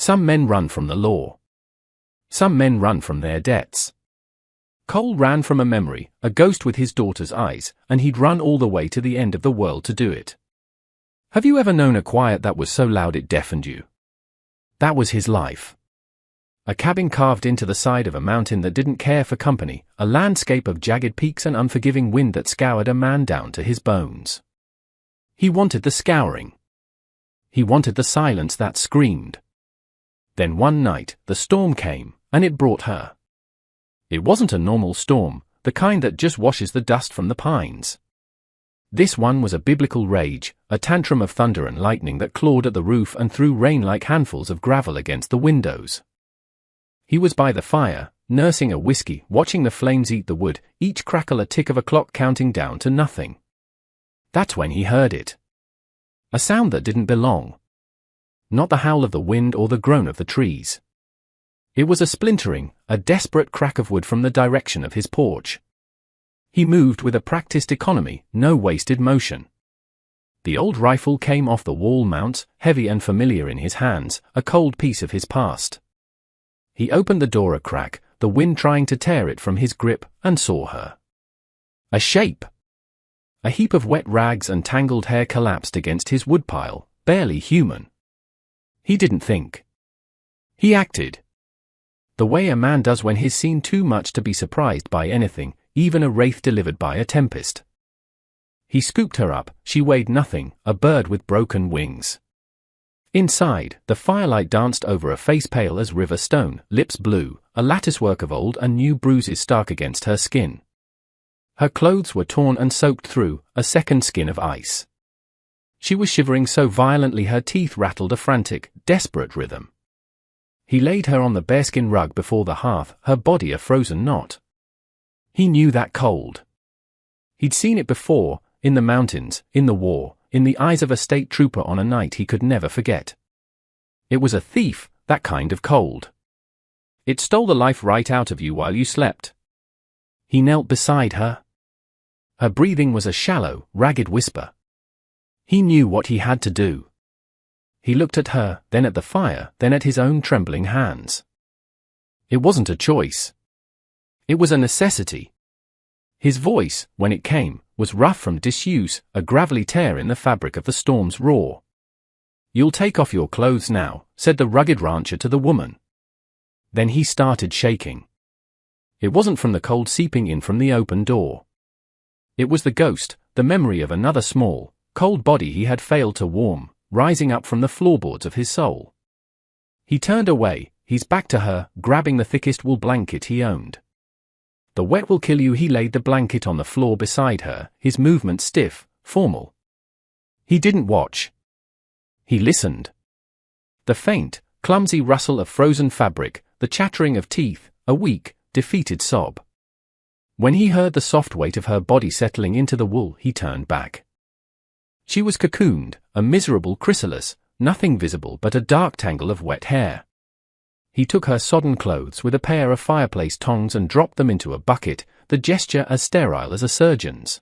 Some men run from the law. Some men run from their debts. Cole ran from a memory, a ghost with his daughter's eyes, and he'd run all the way to the end of the world to do it. Have you ever known a quiet that was so loud it deafened you? That was his life. A cabin carved into the side of a mountain that didn't care for company, a landscape of jagged peaks and unforgiving wind that scoured a man down to his bones. He wanted the scouring. He wanted the silence that screamed. Then one night, the storm came, and it brought her. It wasn't a normal storm, the kind that just washes the dust from the pines. This one was a biblical rage, a tantrum of thunder and lightning that clawed at the roof and threw rain like handfuls of gravel against the windows. He was by the fire, nursing a whiskey, watching the flames eat the wood, each crackle a tick of a clock counting down to nothing. That's when he heard it. A sound that didn't belong. Not the howl of the wind or the groan of the trees. It was a splintering, a desperate crack of wood from the direction of his porch. He moved with a practiced economy, no wasted motion. The old rifle came off the wall mount, heavy and familiar in his hands, a cold piece of his past. He opened the door a crack, the wind trying to tear it from his grip, and saw her. A shape. A heap of wet rags and tangled hair collapsed against his woodpile, barely human. He didn't think. He acted. The way a man does when he's seen too much to be surprised by anything, even a wraith delivered by a tempest. He scooped her up, she weighed nothing, a bird with broken wings. Inside, the firelight danced over a face pale as river stone, lips blue, a latticework of old and new bruises stark against her skin. Her clothes were torn and soaked through, a second skin of ice. She was shivering so violently her teeth rattled a frantic, desperate rhythm. He laid her on the bearskin rug before the hearth, her body a frozen knot. He knew that cold. He'd seen it before, in the mountains, in the war, in the eyes of a state trooper on a night he could never forget. It was a thief, that kind of cold. It stole the life right out of you while you slept. He knelt beside her. Her breathing was a shallow, ragged whisper. He knew what he had to do. He looked at her, then at the fire, then at his own trembling hands. It wasn't a choice. It was a necessity. His voice, when it came, was rough from disuse, a gravelly tear in the fabric of the storm's roar. "You'll take off your clothes now," said the rugged rancher to the woman. Then he started shaking. It wasn't from the cold seeping in from the open door. It was the ghost, the memory of another small, cold body he had failed to warm, rising up from the floorboards of his soul. He turned away, his back to her, grabbing the thickest wool blanket he owned. "The wet will kill you." He laid the blanket on the floor beside her, his movement stiff, formal. He didn't watch. He listened. The faint, clumsy rustle of frozen fabric, the chattering of teeth, a weak, defeated sob. When he heard the soft weight of her body settling into the wool, he turned back. She was cocooned, a miserable chrysalis, nothing visible but a dark tangle of wet hair. He took her sodden clothes with a pair of fireplace tongs and dropped them into a bucket, the gesture as sterile as a surgeon's.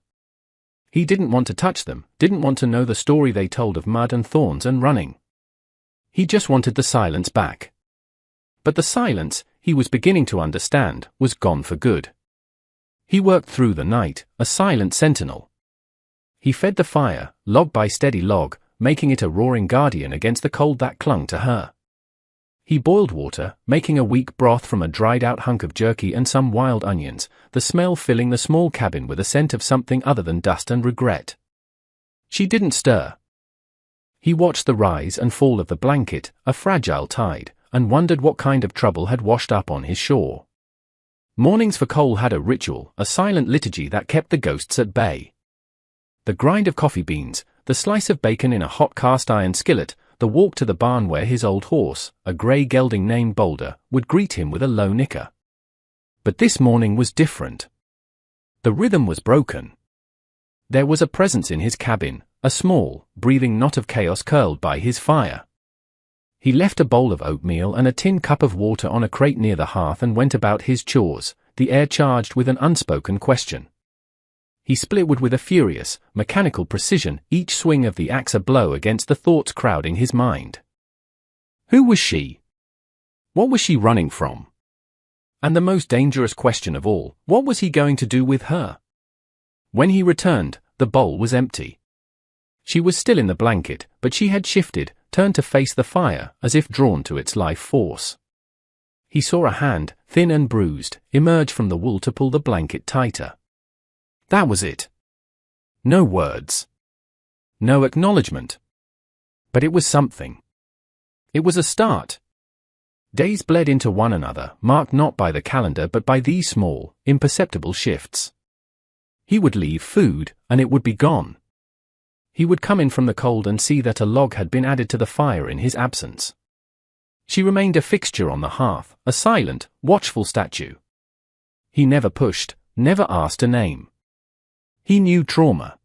He didn't want to touch them, didn't want to know the story they told of mud and thorns and running. He just wanted the silence back. But the silence, he was beginning to understand, was gone for good. He worked through the night, a silent sentinel. He fed the fire, log by steady log, making it a roaring guardian against the cold that clung to her. He boiled water, making a weak broth from a dried-out hunk of jerky and some wild onions, the smell filling the small cabin with a scent of something other than dust and regret. She didn't stir. He watched the rise and fall of the blanket, a fragile tide, and wondered what kind of trouble had washed up on his shore. Mornings for Cole had a ritual, a silent liturgy that kept the ghosts at bay. The grind of coffee beans, the slice of bacon in a hot cast-iron skillet, the walk to the barn where his old horse, a grey gelding named Boulder, would greet him with a low nicker. But this morning was different. The rhythm was broken. There was a presence in his cabin, a small, breathing knot of chaos curled by his fire. He left a bowl of oatmeal and a tin cup of water on a crate near the hearth and went about his chores, the air charged with an unspoken question. He split wood with a furious, mechanical precision, each swing of the axe a blow against the thoughts crowding his mind. Who was she? What was she running from? And the most dangerous question of all, what was he going to do with her? When he returned, the bowl was empty. She was still in the blanket, but she had shifted, turned to face the fire, as if drawn to its life force. He saw a hand, thin and bruised, emerge from the wool to pull the blanket tighter. That was it. No words. No acknowledgement. But it was something. It was a start. Days bled into one another, marked not by the calendar but by these small, imperceptible shifts. He would leave food, and it would be gone. He would come in from the cold and see that a log had been added to the fire in his absence. She remained a fixture on the hearth, a silent, watchful statue. He never pushed, never asked a name. He knew trauma.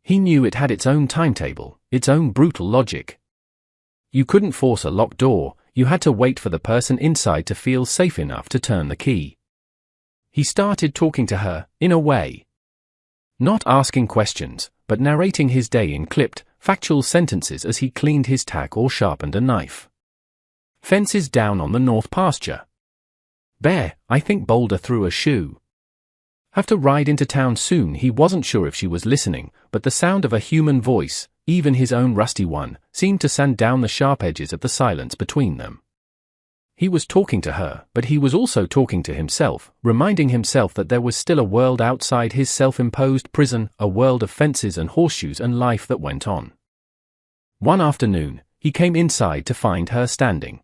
He knew it had its own timetable, its own brutal logic. You couldn't force a locked door, you had to wait for the person inside to feel safe enough to turn the key. He started talking to her, in a way. Not asking questions, but narrating his day in clipped, factual sentences as he cleaned his tack or sharpened a knife. Fences down on the north pasture. Bear, I think Boulder threw a shoe. Have to ride into town soon. He wasn't sure if she was listening, but the sound of a human voice, even his own rusty one, seemed to sand down the sharp edges of the silence between them. He was talking to her, but he was also talking to himself, reminding himself that there was still a world outside his self-imposed prison, a world of fences and horseshoes and life that went on. One afternoon, he came inside to find her standing.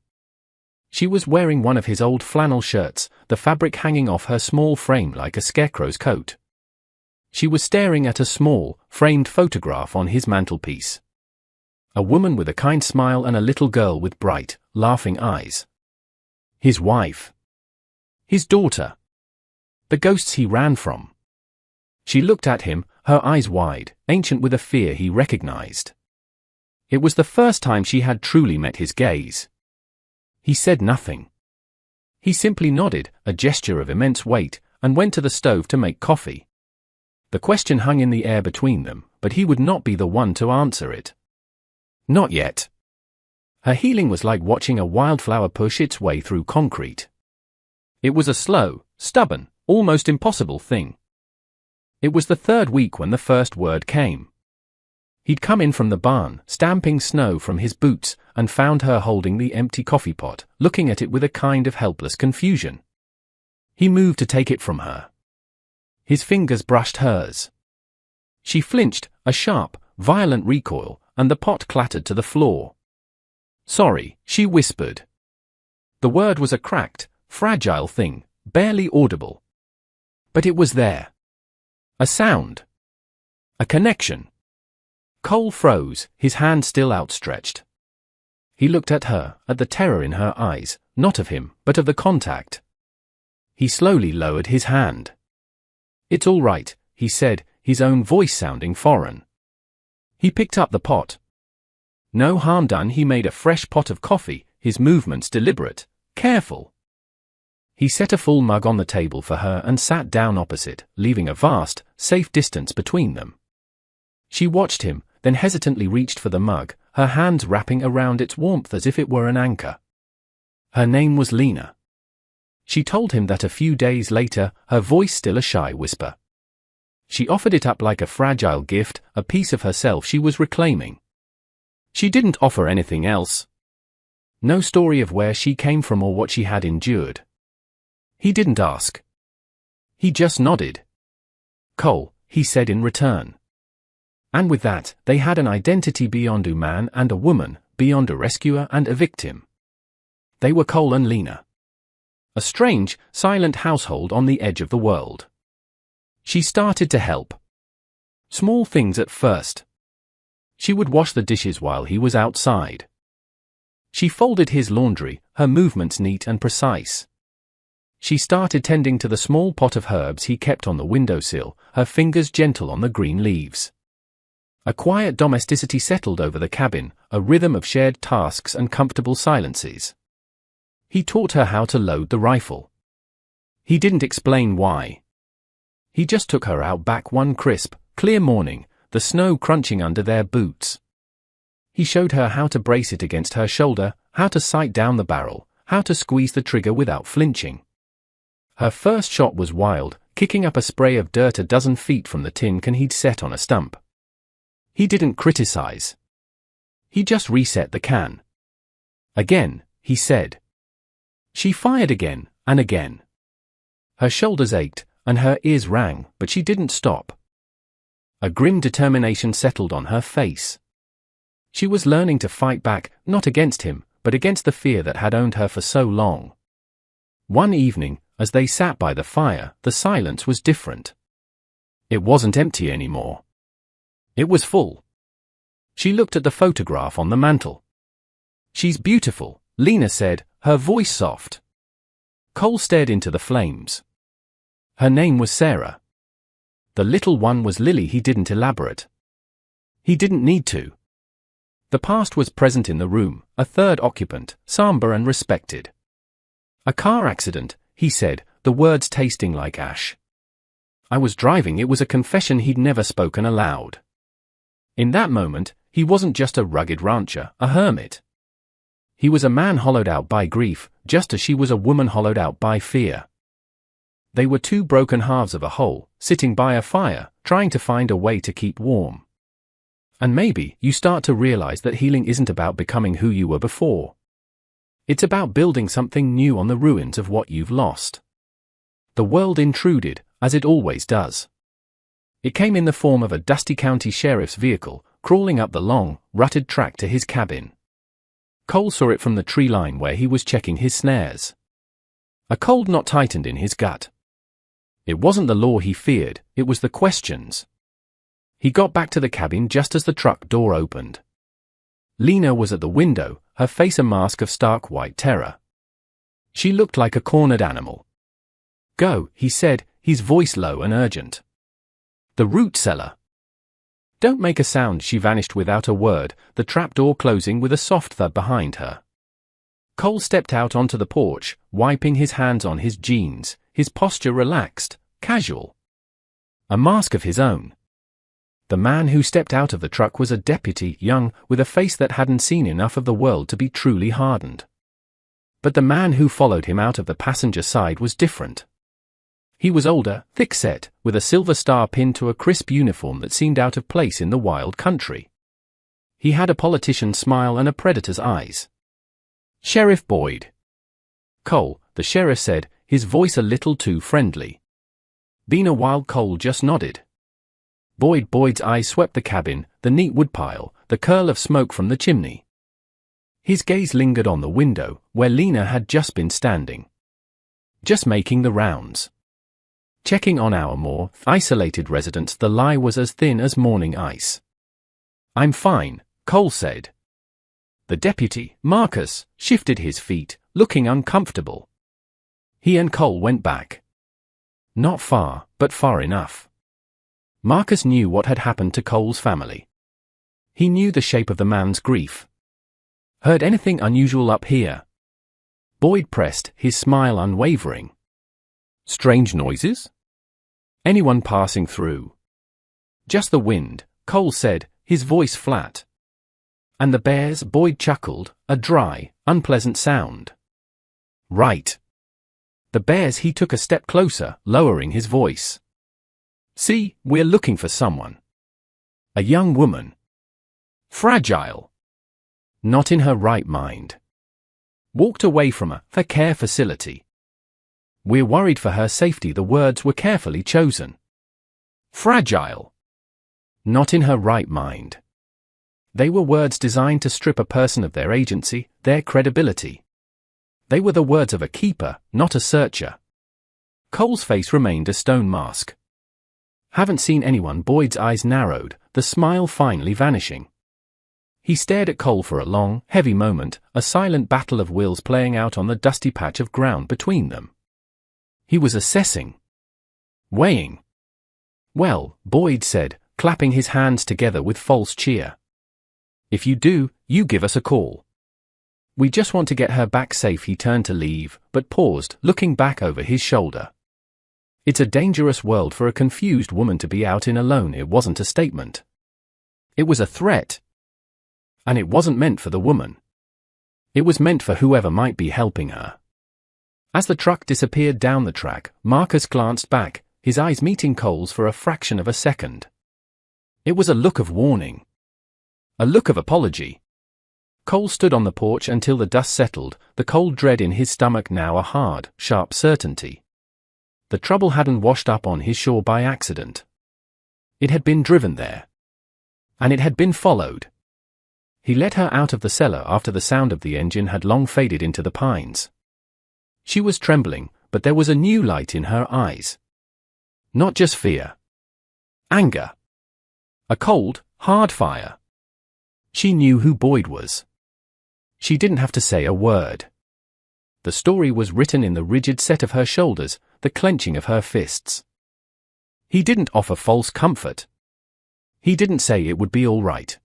She was wearing one of his old flannel shirts, the fabric hanging off her small frame like a scarecrow's coat. She was staring at a small, framed photograph on his mantelpiece. A woman with a kind smile and a little girl with bright, laughing eyes. His wife. His daughter. The ghosts he ran from. She looked at him, her eyes wide, ancient with a fear he recognized. It was the first time she had truly met his gaze. He said nothing. He simply nodded, a gesture of immense weight, and went to the stove to make coffee. The question hung in the air between them, but he would not be the one to answer it. Not yet. Her healing was like watching a wildflower push its way through concrete. It was a slow, stubborn, almost impossible thing. It was the third week when the first word came. He'd come in from the barn, stamping snow from his boots, and found her holding the empty coffee pot, looking at it with a kind of helpless confusion. He moved to take it from her. His fingers brushed hers. She flinched, a sharp, violent recoil, and the pot clattered to the floor. Sorry, she whispered. The word was a cracked, fragile thing, barely audible. But it was there. A sound. A connection. Cole froze, his hand still outstretched. He looked at her, at the terror in her eyes, not of him, but of the contact. He slowly lowered his hand. It's all right, he said, his own voice sounding foreign. He picked up the pot. No harm done. He made a fresh pot of coffee, his movements deliberate, careful. He set a full mug on the table for her and sat down opposite, leaving a vast, safe distance between them. She watched him, then hesitantly reached for the mug, her hands wrapping around its warmth as if it were an anchor. Her name was Lena. She told him that a few days later, her voice still a shy whisper. She offered it up like a fragile gift, a piece of herself she was reclaiming. She didn't offer anything else. No story of where she came from or what she had endured. He didn't ask. He just nodded. Cole, he said in return. And with that, they had an identity beyond a man and a woman, beyond a rescuer and a victim. They were Cole and Lena. A strange, silent household on the edge of the world. She started to help. Small things at first. She would wash the dishes while he was outside. She folded his laundry, her movements neat and precise. She started tending to the small pot of herbs he kept on the windowsill, her fingers gentle on the green leaves. A quiet domesticity settled over the cabin, a rhythm of shared tasks and comfortable silences. He taught her how to load the rifle. He didn't explain why. He just took her out back one crisp, clear morning, the snow crunching under their boots. He showed her how to brace it against her shoulder, how to sight down the barrel, how to squeeze the trigger without flinching. Her first shot was wild, kicking up a spray of dirt a dozen feet from the tin can he'd set on a stump. He didn't criticize. He just reset the can. Again, he said. She fired again, and again. Her shoulders ached, and her ears rang, but she didn't stop. A grim determination settled on her face. She was learning to fight back, not against him, but against the fear that had owned her for so long. One evening, as they sat by the fire, the silence was different. It wasn't empty anymore. It was full. She looked at the photograph on the mantel. "She's beautiful," Lena said, her voice soft. Cole stared into the flames. Her name was Sarah. The little one was Lily. He didn't elaborate. He didn't need to. The past was present in the room, a third occupant, somber and respected. "A car accident," he said, the words tasting like ash. "I was driving." It was a confession he'd never spoken aloud. In that moment, he wasn't just a rugged rancher, a hermit. He was a man hollowed out by grief, just as she was a woman hollowed out by fear. They were two broken halves of a whole, sitting by a fire, trying to find a way to keep warm. And maybe you start to realize that healing isn't about becoming who you were before. It's about building something new on the ruins of what you've lost. The world intruded, as it always does. It came in the form of a dusty county sheriff's vehicle, crawling up the long, rutted track to his cabin. Cole saw it from the tree line where he was checking his snares. A cold knot tightened in his gut. It wasn't the law he feared, it was the questions. He got back to the cabin just as the truck door opened. Lena was at the window, her face a mask of stark white terror. She looked like a cornered animal. "Go," he said, his voice low and urgent. "The root cellar." "Don't make a sound." She vanished without a word, the trapdoor closing with a soft thud behind her. Cole stepped out onto the porch, wiping his hands on his jeans, his posture relaxed, casual. A mask of his own. The man who stepped out of the truck was a deputy, young, with a face that hadn't seen enough of the world to be truly hardened. But the man who followed him out of the passenger side was different. He was older, thick-set, with a silver star pinned to a crisp uniform that seemed out of place in the wild country. He had a politician's smile and a predator's eyes. "Sheriff Boyd." "Cole," the sheriff said, his voice a little too friendly. "Been a while." Cole just nodded. Boyd's eyes swept the cabin, the neat woodpile, the curl of smoke from the chimney. His gaze lingered on the window, where Lena had just been standing. "Just making the rounds. Checking on our more isolated residents." The lie was as thin as morning ice. "I'm fine," Cole said. The deputy, Marcus, shifted his feet, looking uncomfortable. He and Cole went back. Not far, but far enough. Marcus knew what had happened to Cole's family. He knew the shape of the man's grief. "Heard anything unusual up here?" Boyd pressed, his smile unwavering. "Strange noises? Anyone passing through?" "Just the wind," Cole said, his voice flat. "And the bears?" Boyd chuckled, a dry, unpleasant sound. "Right. The bears." He took a step closer, lowering his voice. "See, we're looking for someone. A young woman. Fragile. Not in her right mind. Walked away from a care facility. We're worried for her safety." The words were carefully chosen. Fragile. Not in her right mind. They were words designed to strip a person of their agency, their credibility. They were the words of a keeper, not a searcher. Cole's face remained a stone mask. "Haven't seen anyone." Boyd's eyes narrowed, the smile finally vanishing. He stared at Cole for a long, heavy moment, a silent battle of wills playing out on the dusty patch of ground between them. He was assessing. Weighing. "Well," Boyd said, clapping his hands together with false cheer. "If you do, you give us a call. We just want to get her back safe." He turned to leave, but paused, looking back over his shoulder. It's a dangerous world for a confused woman to be out in alone. It wasn't a statement. It was a threat. And it wasn't meant for the woman. It was meant for whoever might be helping her. As the truck disappeared down the track, Marcus glanced back, his eyes meeting Cole's for a fraction of a second. It was a look of warning. A look of apology. Cole stood on the porch until the dust settled, the cold dread in his stomach now a hard, sharp certainty. The trouble hadn't washed up on his shore by accident. It had been driven there. And it had been followed. He let her out of the cellar after the sound of the engine had long faded into the pines. She was trembling, but there was a new light in her eyes. Not just fear. Anger. A cold, hard fire. She knew who Boyd was. She didn't have to say a word. The story was written in the rigid set of her shoulders, the clenching of her fists. He didn't offer false comfort. He didn't say it would be all right.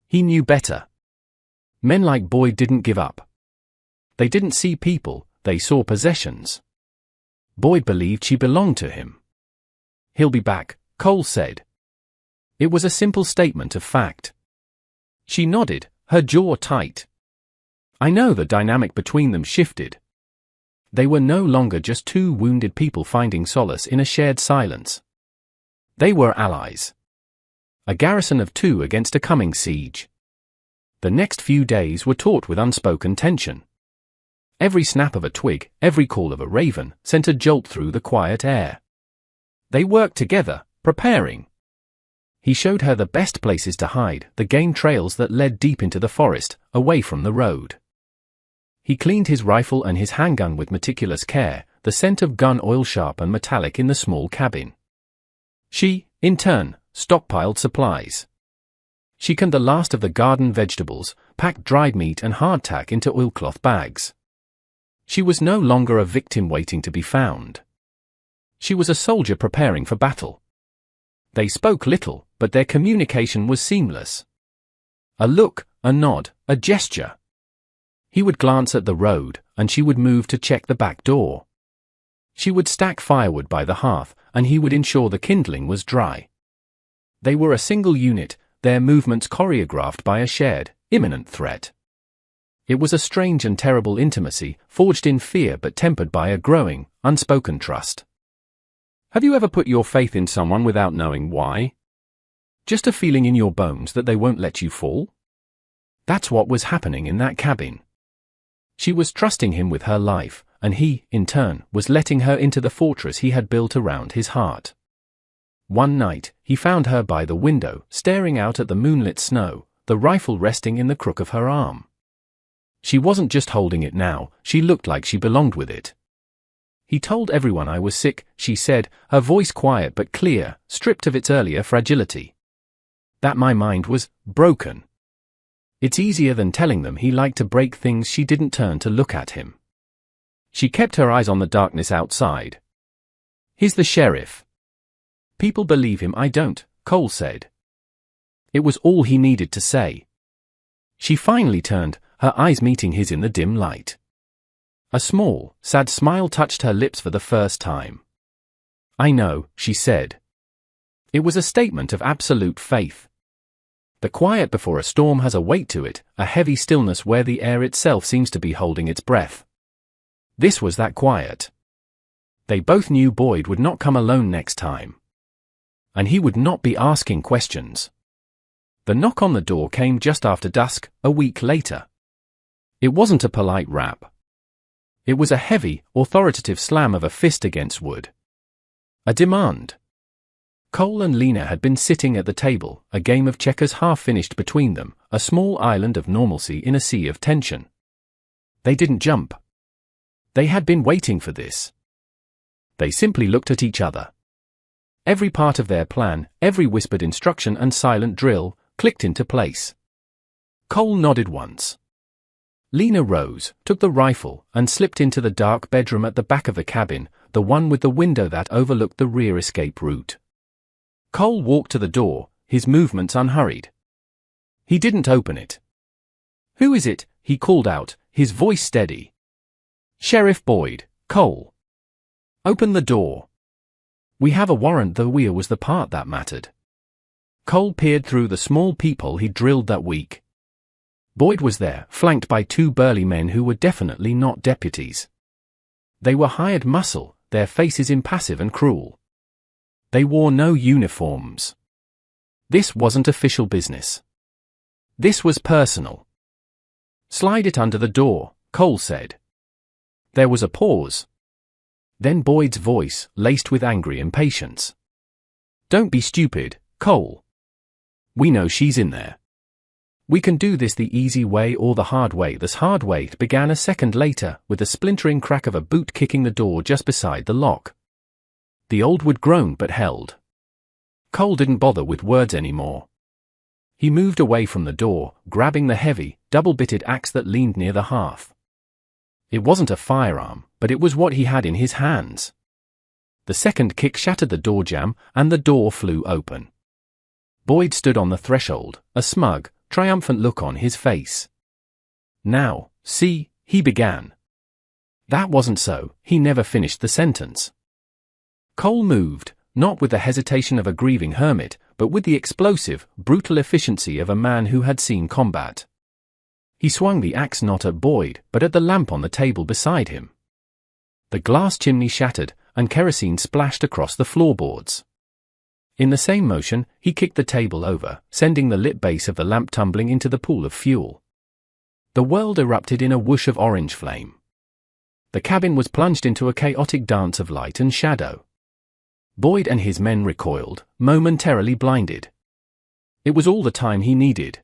He knew better. Men like Boyd didn't give up. They didn't see people, they saw possessions. Boyd believed she belonged to him. He'll be back, Cole said. It was a simple statement of fact. She nodded, her jaw tight. I know the dynamic between them shifted. They were no longer just two wounded people finding solace in a shared silence. They were allies. A garrison of two against a coming siege. The next few days were taut with unspoken tension. Every snap of a twig, every call of a raven, sent a jolt through the quiet air. They worked together, preparing. He showed her the best places to hide, the game trails that led deep into the forest, away from the road. He cleaned his rifle and his handgun with meticulous care, the scent of gun oil sharp and metallic in the small cabin. She, in turn, stockpiled supplies. She canned the last of the garden vegetables, packed dried meat and hardtack into oilcloth bags. She was no longer a victim waiting to be found. She was a soldier preparing for battle. They spoke little, but their communication was seamless. A look, a nod, a gesture. He would glance at the road, and she would move to check the back door. She would stack firewood by the hearth, and he would ensure the kindling was dry. They were a single unit, their movements choreographed by a shared, imminent threat. It was a strange and terrible intimacy, forged in fear but tempered by a growing, unspoken trust. Have you ever put your faith in someone without knowing why? Just a feeling in your bones that they won't let you fall? That's what was happening in that cabin. She was trusting him with her life, and he, in turn, was letting her into the fortress he had built around his heart. One night, he found her by the window, staring out at the moonlit snow, the rifle resting in the crook of her arm. She wasn't just holding it now, she looked like she belonged with it. He told everyone I was sick, she said, her voice quiet but clear, stripped of its earlier fragility. That my mind was broken. It's easier than telling them he liked to break things. She didn't turn to look at him. She kept her eyes on the darkness outside. He's the sheriff. People believe him, I don't, Cole said. It was all he needed to say. She finally turned, her eyes meeting his in the dim light. A small, sad smile touched her lips for the first time. I know, she said. It was a statement of absolute faith. The quiet before a storm has a weight to it, a heavy stillness where the air itself seems to be holding its breath. This was that quiet. They both knew Boyd would not come alone next time. And he would not be asking questions. The knock on the door came just after dusk, a week later. It wasn't a polite rap. It was a heavy, authoritative slam of a fist against wood. A demand. Cole and Lena had been sitting at the table, a game of checkers half finished between them, a small island of normalcy in a sea of tension. They didn't jump. They had been waiting for this. They simply looked at each other. Every part of their plan, every whispered instruction and silent drill, clicked into place. Cole nodded once. Lena rose, took the rifle, and slipped into the dark bedroom at the back of the cabin, the one with the window that overlooked the rear escape route. Cole walked to the door, his movements unhurried. He didn't open it. Who is it? He called out, his voice steady. Sheriff Boyd, Cole. Open the door. We have a warrant. The wheel was the part that mattered. Cole peered through the small peephole he drilled that week. Boyd was there, flanked by two burly men who were definitely not deputies. They were hired muscle, their faces impassive and cruel. They wore no uniforms. This wasn't official business. This was personal. "Slide it under the door," Cole said. There was a pause. Then Boyd's voice, laced with angry impatience. "Don't be stupid, Cole. We know she's in there. We can do this the easy way or the hard way." This hard way began a second later, with the splintering crack of a boot kicking the door just beside the lock. The old wood groaned but held. Cole didn't bother with words anymore. He moved away from the door, grabbing the heavy, double-bitted axe that leaned near the hearth. It wasn't a firearm, but it was what he had in his hands. The second kick shattered the door jamb, and the door flew open. Boyd stood on the threshold, a smug, triumphant look on his face. "Now, see," he began. That wasn't so, he never finished the sentence. Cole moved, not with the hesitation of a grieving hermit, but with the explosive, brutal efficiency of a man who had seen combat. He swung the axe not at Boyd, but at the lamp on the table beside him. The glass chimney shattered, and kerosene splashed across the floorboards. In the same motion, he kicked the table over, sending the lit base of the lamp tumbling into the pool of fuel. The world erupted in a whoosh of orange flame. The cabin was plunged into a chaotic dance of light and shadow. Boyd and his men recoiled, momentarily blinded. It was all the time he needed.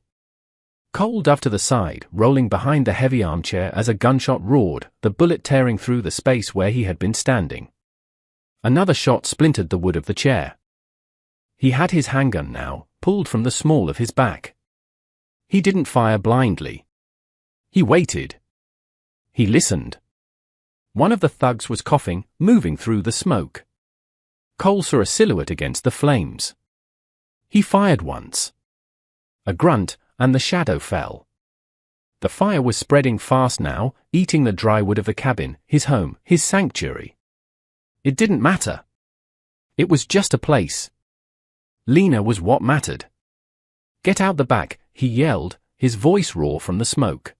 Cole dove to the side, rolling behind the heavy armchair as a gunshot roared, the bullet tearing through the space where he had been standing. Another shot splintered the wood of the chair. He had his handgun now, pulled from the small of his back. He didn't fire blindly. He waited. He listened. One of the thugs was coughing, moving through the smoke. Cole saw a silhouette against the flames. He fired once. A grunt, and the shadow fell. The fire was spreading fast now, eating the dry wood of the cabin, his home, his sanctuary. It didn't matter. It was just a place. Lena was what mattered. "Get out the back," he yelled, his voice raw from the smoke.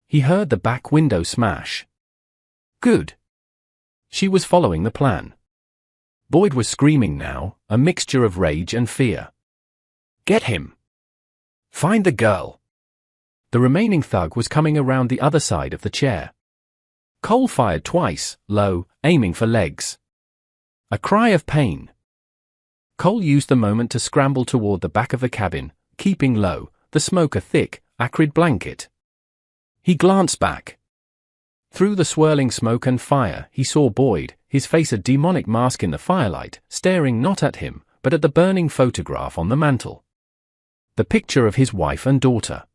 He heard the back window smash. Good. She was following the plan. Boyd was screaming now, a mixture of rage and fear. "Get him! Find the girl!" The remaining thug was coming around the other side of the chair. Cole fired twice, low, aiming for legs. A cry of pain. Cole used the moment to scramble toward the back of the cabin, keeping low, the smoke a thick, acrid blanket. He glanced back. Through the swirling smoke and fire, he saw Boyd, his face a demonic mask in the firelight, staring not at him, but at the burning photograph on the mantel. The picture of his wife and daughter.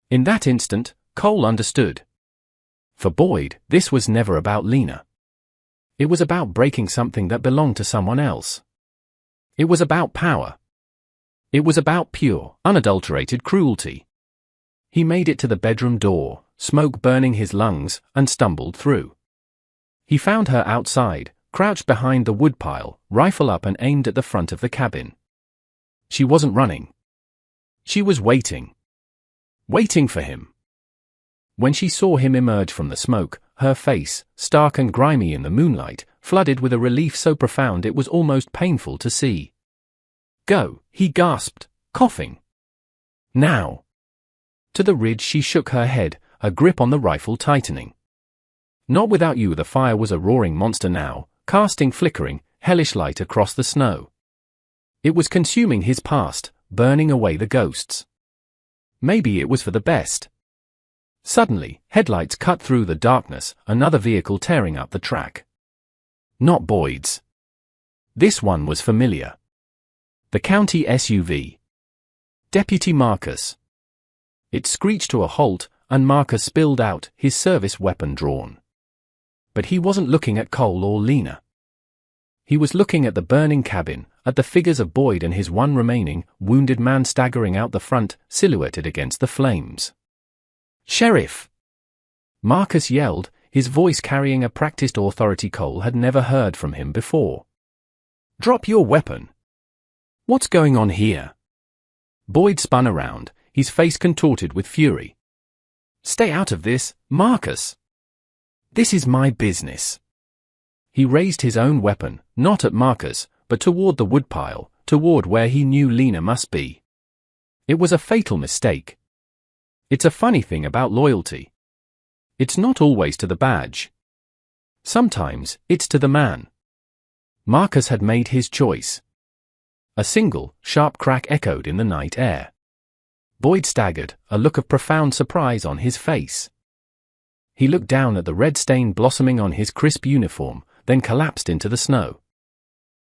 In that instant, Cole understood. For Boyd, this was never about Lena. It was about breaking something that belonged to someone else. It was about power. It was about pure, unadulterated cruelty. He made it to the bedroom door, smoke burning his lungs, and stumbled through. He found her outside, crouched behind the woodpile, rifle up and aimed at the front of the cabin. She wasn't running. She was waiting. Waiting for him. When she saw him emerge from the smoke, her face, stark and grimy in the moonlight, flooded with a relief so profound it was almost painful to see. "Go," he gasped, coughing. "Now." To the ridge she shook her head, her grip on the rifle tightening. "Not without you." The fire was a roaring monster now, casting flickering, hellish light across the snow. It was consuming his past, burning away the ghosts. Maybe it was for the best. Suddenly, headlights cut through the darkness, another vehicle tearing up the track. Not Boyd's. This one was familiar. The county SUV. Deputy Marcus. It screeched to a halt, and Marcus spilled out, his service weapon drawn. But he wasn't looking at Cole or Lena. He was looking at the burning cabin, at the figures of Boyd and his one remaining, wounded man staggering out the front, silhouetted against the flames. "Sheriff!" Marcus yelled, his voice carrying a practiced authority Cole had never heard from him before. "Drop your weapon! What's going on here?" Boyd spun around, his face contorted with fury. "Stay out of this, Marcus. This is my business." He raised his own weapon, not at Marcus, but toward the woodpile, toward where he knew Lena must be. It was a fatal mistake. It's a funny thing about loyalty. It's not always to the badge. Sometimes, it's to the man. Marcus had made his choice. A single, sharp crack echoed in the night air. Boyd staggered, a look of profound surprise on his face. He looked down at the red stain blossoming on his crisp uniform, then collapsed into the snow.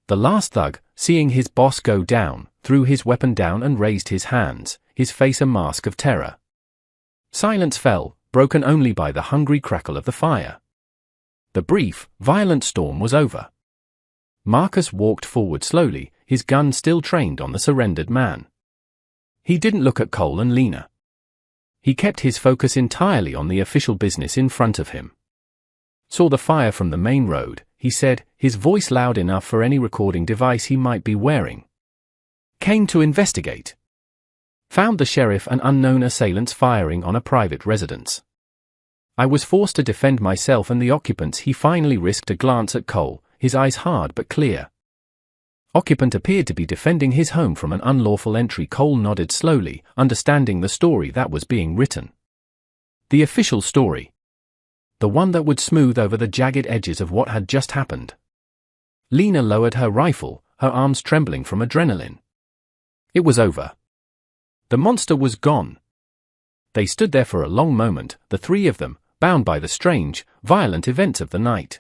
The last thug, seeing his boss go down, threw his weapon down and raised his hands, his face a mask of terror. Silence fell, broken only by the hungry crackle of the fire. The brief, violent storm was over. Marcus walked forward slowly, his gun still trained on the surrendered man. He didn't look at Cole and Lena. He kept his focus entirely on the official business in front of him. "Saw the fire from the main road," he said, his voice loud enough for any recording device he might be wearing. "Came to investigate. Found the sheriff and unknown assailants firing on a private residence. I was forced to defend myself and the occupants." He finally risked a glance at Cole, his eyes hard but clear. Occupant appeared to be defending his home from an unlawful entry. Cole nodded slowly, understanding the story that was being written. The official story. The one that would smooth over the jagged edges of what had just happened. Lena lowered her rifle, her arms trembling from adrenaline. It was over. The monster was gone. They stood there for a long moment, the three of them, bound by the strange, violent events of the night.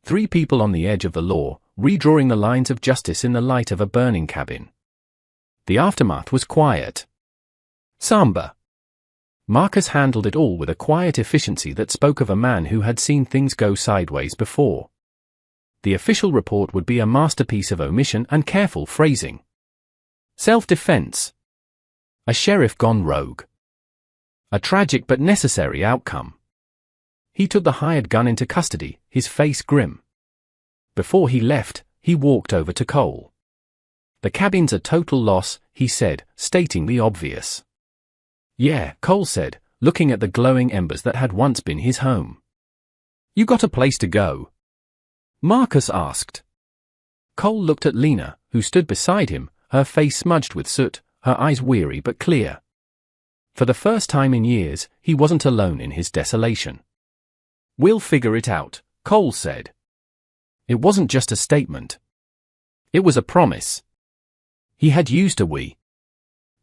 Three people on the edge of the law, redrawing the lines of justice in the light of a burning cabin. The aftermath was quiet. Somber. Marcus handled it all with a quiet efficiency that spoke of a man who had seen things go sideways before. The official report would be a masterpiece of omission and careful phrasing. Self-defense. A sheriff gone rogue. A tragic but necessary outcome. He took the hired gun into custody, his face grim. Before he left, he walked over to Cole. "The cabin's a total loss," he said, stating the obvious. "Yeah," Cole said, looking at the glowing embers that had once been his home. "You got a place to go?" Marcus asked. Cole looked at Lena, who stood beside him, her face smudged with soot, her eyes weary but clear. For the first time in years, he wasn't alone in his desolation. "We'll figure it out," Cole said. It wasn't just a statement. It was a promise. He had used a "we."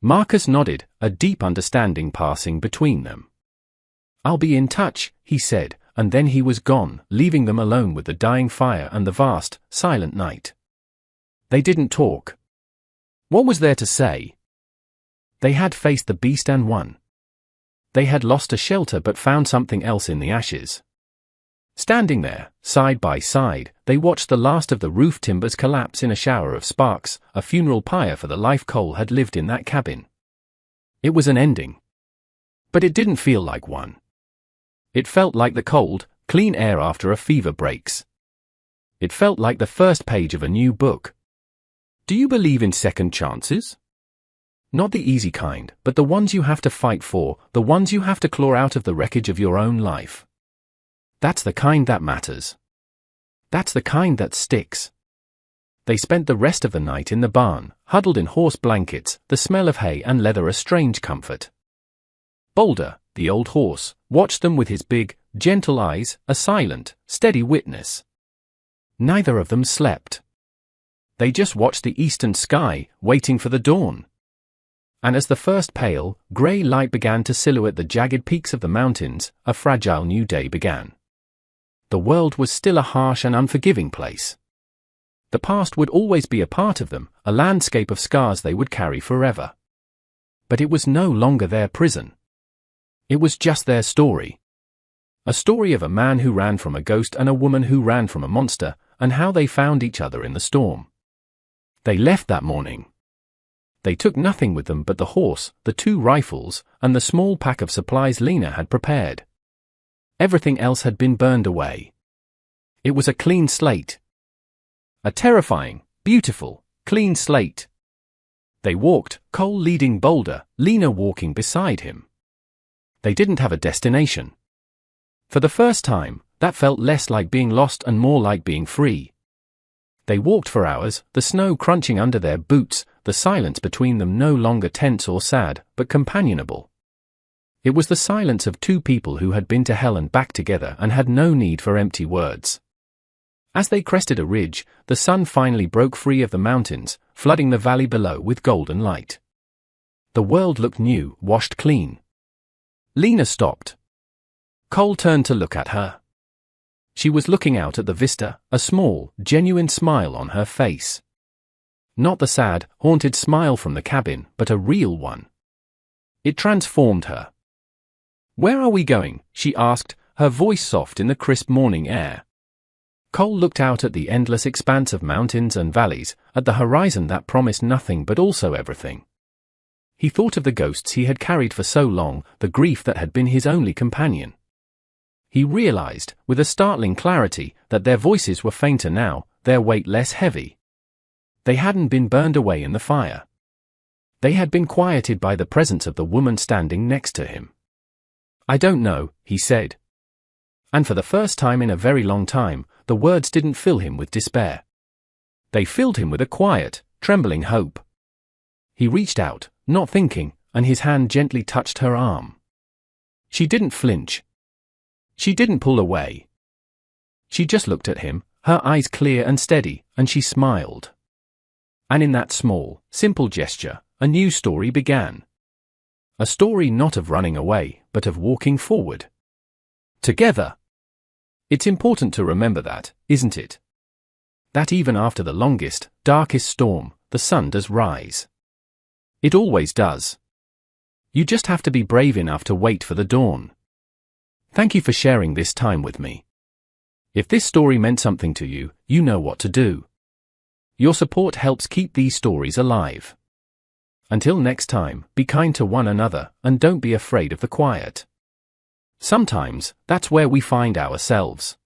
Marcus nodded, a deep understanding passing between them. "I'll be in touch," he said, and then he was gone, leaving them alone with the dying fire and the vast, silent night. They didn't talk. What was there to say? They had faced the beast and won. They had lost a shelter but found something else in the ashes. Standing there, side by side, they watched the last of the roof timbers collapse in a shower of sparks, a funeral pyre for the life Cole had lived in that cabin. It was an ending. But it didn't feel like one. It felt like the cold, clean air after a fever breaks. It felt like the first page of a new book. Do you believe in second chances? Not the easy kind, but the ones you have to fight for, the ones you have to claw out of the wreckage of your own life. That's the kind that matters. That's the kind that sticks. They spent the rest of the night in the barn, huddled in horse blankets, the smell of hay and leather a strange comfort. Boulder, the old horse, watched them with his big, gentle eyes, a silent, steady witness. Neither of them slept. They just watched the eastern sky, waiting for the dawn. And as the first pale, grey light began to silhouette the jagged peaks of the mountains, a fragile new day began. The world was still a harsh and unforgiving place. The past would always be a part of them, a landscape of scars they would carry forever. But it was no longer their prison. It was just their story. A story of a man who ran from a ghost and a woman who ran from a monster, and how they found each other in the storm. They left that morning. They took nothing with them but the horse, the 2 rifles, and the small pack of supplies Lena had prepared. Everything else had been burned away. It was a clean slate. A terrifying, beautiful, clean slate. They walked, Cole leading Boulder, Lena walking beside him. They didn't have a destination. For the first time, that felt less like being lost and more like being free. They walked for hours, the snow crunching under their boots, the silence between them no longer tense or sad, but companionable. It was the silence of two people who had been to hell and back together and had no need for empty words. As they crested a ridge, the sun finally broke free of the mountains, flooding the valley below with golden light. The world looked new, washed clean. Lena stopped. Cole turned to look at her. She was looking out at the vista, a small, genuine smile on her face. Not the sad, haunted smile from the cabin, but a real one. It transformed her. "Where are we going?" she asked, her voice soft in the crisp morning air. Cole looked out at the endless expanse of mountains and valleys, at the horizon that promised nothing but also everything. He thought of the ghosts he had carried for so long, the grief that had been his only companion. He realized, with a startling clarity, that their voices were fainter now, their weight less heavy. They hadn't been burned away in the fire. They had been quieted by the presence of the woman standing next to him. "I don't know," he said. And for the first time in a very long time, the words didn't fill him with despair. They filled him with a quiet, trembling hope. He reached out, not thinking, and his hand gently touched her arm. She didn't flinch. She didn't pull away. She just looked at him, her eyes clear and steady, and she smiled. And in that small, simple gesture, a new story began. A story not of running away, but of walking forward. Together. It's important to remember that, isn't it? That even after the longest, darkest storm, the sun does rise. It always does. You just have to be brave enough to wait for the dawn. Thank you for sharing this time with me. If this story meant something to you, you know what to do. Your support helps keep these stories alive. Until next time, be kind to one another, and don't be afraid of the quiet. Sometimes, that's where we find ourselves.